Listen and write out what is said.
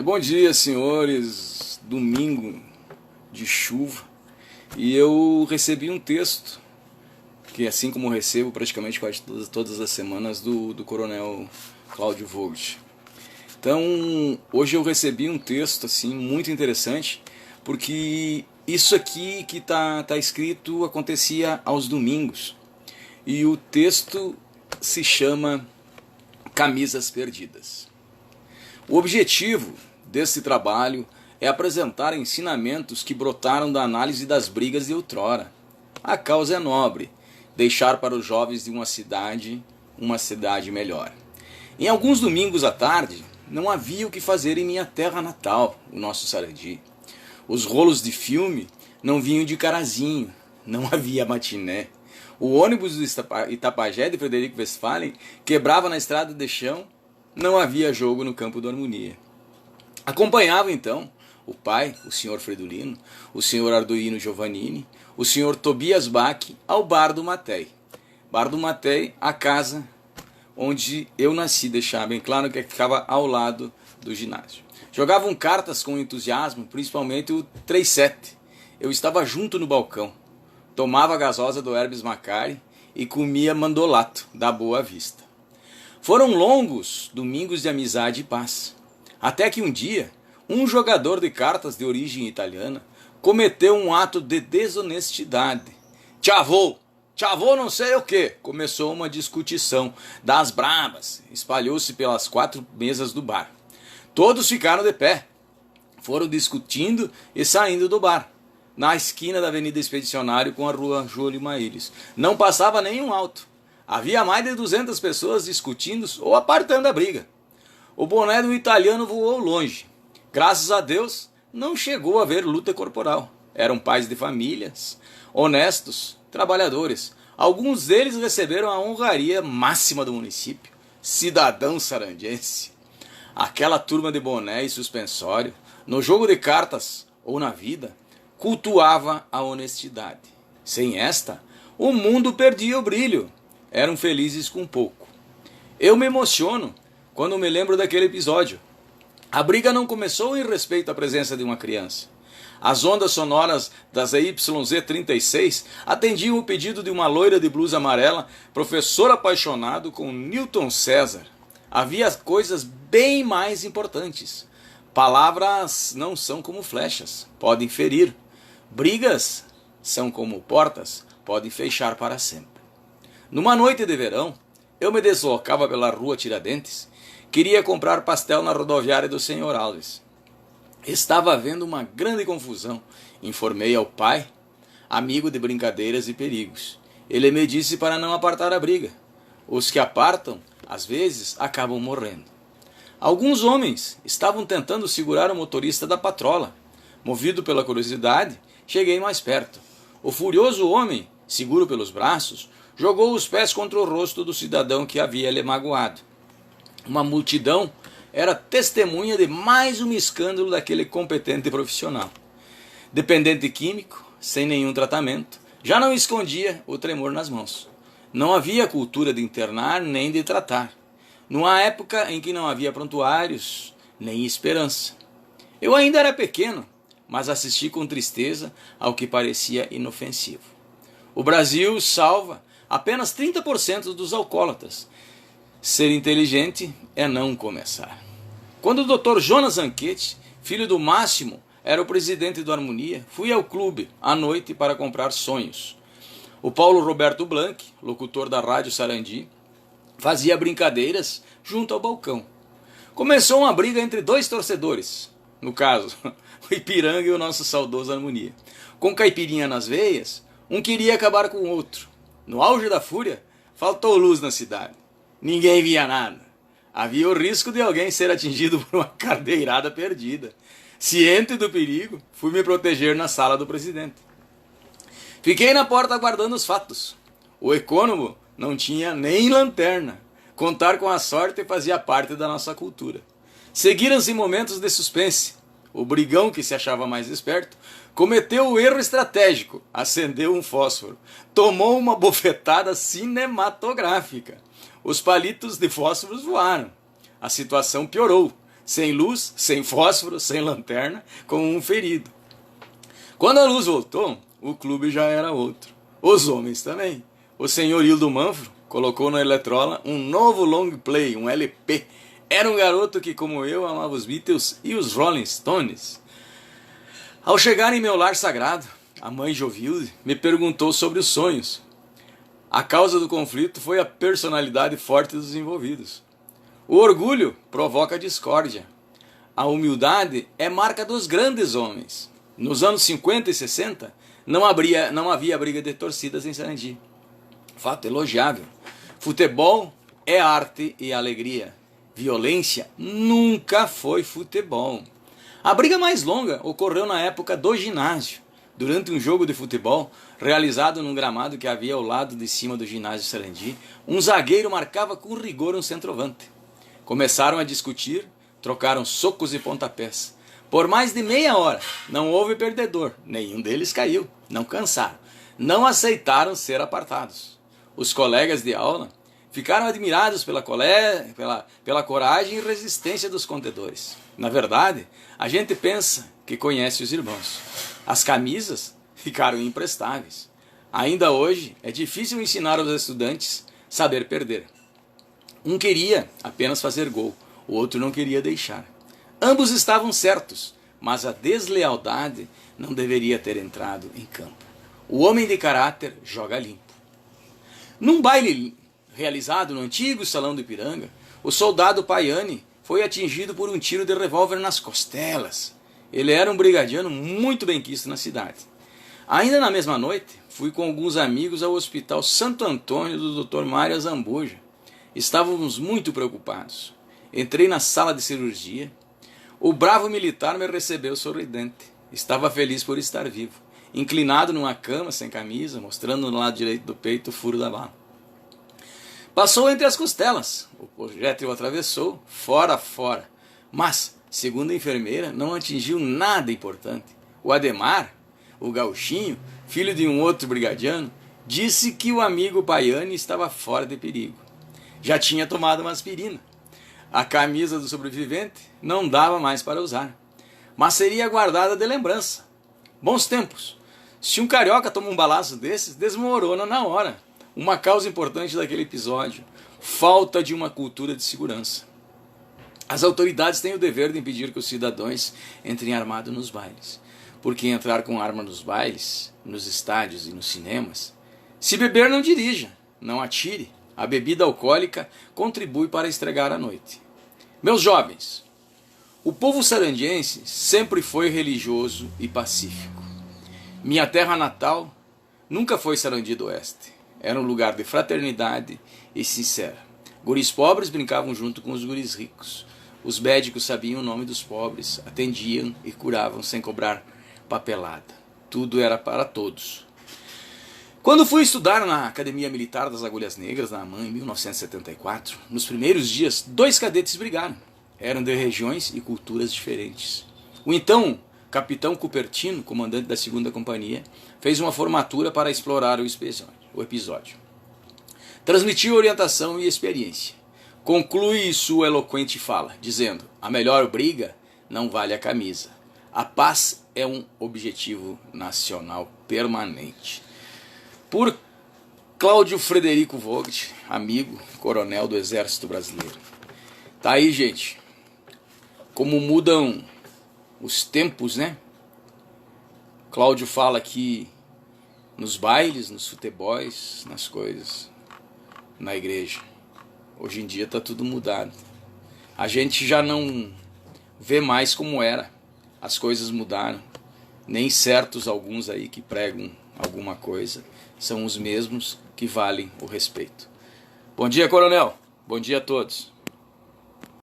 Bom dia, senhores. Domingo de chuva. E eu recebi um texto, que assim como recebo praticamente quase todas as semanas, do Coronel Cláudio Vogt. Então, hoje eu recebi um texto assim muito interessante, porque isso aqui que tá escrito acontecia aos domingos. E o texto se chama Camisas Perdidas. O objetivo desse trabalho é apresentar ensinamentos que brotaram da análise das brigas de outrora. A causa é nobre, deixar para os jovens de uma cidade melhor. Em alguns domingos à tarde, não havia o que fazer em minha terra natal, o nosso Sarandi. Os rolos de filme não vinham de Carazinho, não havia matiné. O ônibus do Itapajé de Frederico Westphalen quebrava na estrada de chão, não havia jogo no campo do Harmonia. Acompanhava então o pai, o senhor Fredolino, o senhor Arduino Giovannini, o senhor Tobias Bach ao Bar do Matei. Bar do Matei, a casa onde eu nasci, deixar bem claro que ficava ao lado do ginásio. Jogavam cartas com entusiasmo, principalmente o 3-7. Eu estava junto no balcão, tomava a gasosa do Hermes Macari e comia mandolato da Boa Vista. Foram longos domingos de amizade e paz, até que um dia, um jogador de cartas de origem italiana cometeu um ato de desonestidade. Tchavou não sei o que, começou uma discussão das brabas, espalhou-se pelas 4 mesas do bar. Todos ficaram de pé, foram discutindo e saindo do bar, na esquina da Avenida Expedicionário com a Rua Júlio Maíris. Não passava nenhum auto. Havia mais de 200 pessoas discutindo ou apartando a briga. O boné do italiano voou longe. Graças a Deus, não chegou a haver luta corporal. Eram pais de famílias, honestos, trabalhadores. Alguns deles receberam a honraria máxima do município, cidadão sarandiense. Aquela turma de boné e suspensório, no jogo de cartas ou na vida, cultuava a honestidade. Sem esta, o mundo perdia o brilho. Eram felizes com pouco. Eu me emociono quando me lembro daquele episódio. A briga não começou em respeito à presença de uma criança. As ondas sonoras das EYZ-36 atendiam o pedido de uma loira de blusa amarela, professor apaixonado com Newton César. Havia coisas bem mais importantes. Palavras não são como flechas, podem ferir. Brigas são como portas, podem fechar para sempre. Numa noite de verão, eu me deslocava pela rua Tiradentes, queria comprar pastel na rodoviária do Senhor Alves. Estava havendo uma grande confusão. Informei ao pai, amigo de brincadeiras e perigos. Ele me disse para não apartar a briga. Os que apartam, às vezes, acabam morrendo. Alguns homens estavam tentando segurar o motorista da patrola. Movido pela curiosidade, cheguei mais perto. O furioso homem, seguro pelos braços, jogou os pés contra o rosto do cidadão que havia lhe magoado. Uma multidão era testemunha de mais um escândalo daquele competente profissional. Dependente químico, sem nenhum tratamento, já não escondia o tremor nas mãos. Não havia cultura de internar nem de tratar. Numa época em que não havia prontuários, nem esperança. Eu ainda era pequeno, mas assisti com tristeza ao que parecia inofensivo. O Brasil salva apenas 30% dos alcoólatras. Ser inteligente é não começar. Quando o Dr. Jonas Anquete, filho do Máximo, era o presidente do Harmonia, fui ao clube à noite para comprar sonhos. O Paulo Roberto Blanc, locutor da Rádio Sarandi, fazia brincadeiras junto ao balcão. Começou uma briga entre 2 torcedores, no caso, o Ipiranga e o nosso saudoso Harmonia. Com caipirinha nas veias, um queria acabar com o outro. No auge da fúria, faltou luz na cidade. Ninguém via nada. Havia o risco de alguém ser atingido por uma cadeirada perdida. Ciente do perigo, fui me proteger na sala do presidente. Fiquei na porta aguardando os fatos. O econômico não tinha nem lanterna. Contar com a sorte fazia parte da nossa cultura. Seguiram-se momentos de suspense. O brigão, que se achava mais esperto, cometeu o erro estratégico, acendeu um fósforo, tomou uma bofetada cinematográfica. Os palitos de fósforos voaram. A situação piorou. sem luz, sem fósforo, sem lanterna, como um ferido. Quando a luz voltou, o clube já era outro. Os homens também. O senhor Hildo Manfro colocou na Eletrola um novo long play, um LP. Era um garoto que, como eu, amava os Beatles e os Rolling Stones. Ao chegar em meu lar sagrado, a mãe Jovilde me perguntou sobre os sonhos. A causa do conflito foi a personalidade forte dos envolvidos. O orgulho provoca discórdia. A humildade é marca dos grandes homens. Nos anos 50 e 60, não havia briga de torcidas em Sarandi. Fato elogiável. Futebol é arte e alegria. Violência nunca foi futebol. A briga mais longa ocorreu na época do ginásio, durante um jogo de futebol realizado num gramado que havia ao lado de cima do ginásio Sarandi. Um zagueiro marcava com rigor um centroavante. Começaram a discutir, trocaram socos e pontapés. Por mais de meia hora, não houve perdedor, nenhum deles caiu, não cansaram, não aceitaram ser apartados. Os colegas de aula ficaram admirados pela coragem e resistência dos contendores. Na verdade, a gente pensa que conhece os irmãos. As camisas ficaram imprestáveis. Ainda hoje, é difícil ensinar aos estudantes saber perder. Um queria apenas fazer gol, o outro não queria deixar. Ambos estavam certos, mas a deslealdade não deveria ter entrado em campo. O homem de caráter joga limpo. Num baile realizado no antigo Salão do Ipiranga, o soldado Paiani foi atingido por um tiro de revólver nas costelas. Ele era um brigadiano muito benquisto na cidade. Ainda na mesma noite, fui com alguns amigos ao Hospital Santo Antônio do Dr. Mário Zambuja. Estávamos muito preocupados. Entrei na sala de cirurgia. O bravo militar me recebeu sorridente. Estava feliz por estar vivo. Inclinado numa cama, sem camisa, mostrando no lado direito do peito o furo da bala. Passou entre as costelas. O projétil atravessou, fora. Mas, segundo a enfermeira, não atingiu nada importante. O Ademar, o gauchinho, filho de um outro brigadiano, disse que o amigo Paiani estava fora de perigo. Já tinha tomado uma aspirina. A camisa do sobrevivente não dava mais para usar, mas seria guardada de lembrança. Bons tempos. Se um carioca toma um balaço desses, desmorona na hora. Uma causa importante daquele episódio: falta de uma cultura de segurança. As autoridades têm o dever de impedir que os cidadãos entrem armados nos bailes, porque entrar com arma nos bailes, nos estádios e nos cinemas, se beber não dirija, não atire. A bebida alcoólica contribui para estragar a noite. Meus jovens, o povo sarandiense sempre foi religioso e pacífico. Minha terra natal nunca foi Sarandi do Oeste. Era um lugar de fraternidade e sincera. Guris pobres brincavam junto com os guris ricos. Os médicos sabiam o nome dos pobres, atendiam e curavam sem cobrar papelada. Tudo era para todos. Quando fui estudar na Academia Militar das Agulhas Negras, na AMAN, em 1974, nos primeiros dias, 2 cadetes brigaram. Eram de regiões e culturas diferentes. O então capitão Cupertino, comandante da 2ª Companhia, fez uma formatura para explorar o episódio. Transmitiu orientação e experiência. Conclui sua eloquente fala, dizendo: a melhor briga não vale a camisa. A paz é um objetivo nacional permanente. Por Cláudio Frederico Vogt, amigo, coronel do Exército Brasileiro. Tá aí, gente. Como mudam os tempos, né? Cláudio fala aqui nos bailes, nos futebols, nas coisas, na igreja. Hoje em dia tá tudo mudado. A gente já não vê mais como era. As coisas mudaram. Nem certos alguns aí que pregam alguma coisa são os mesmos que valem o respeito. Bom dia, coronel. Bom dia a todos.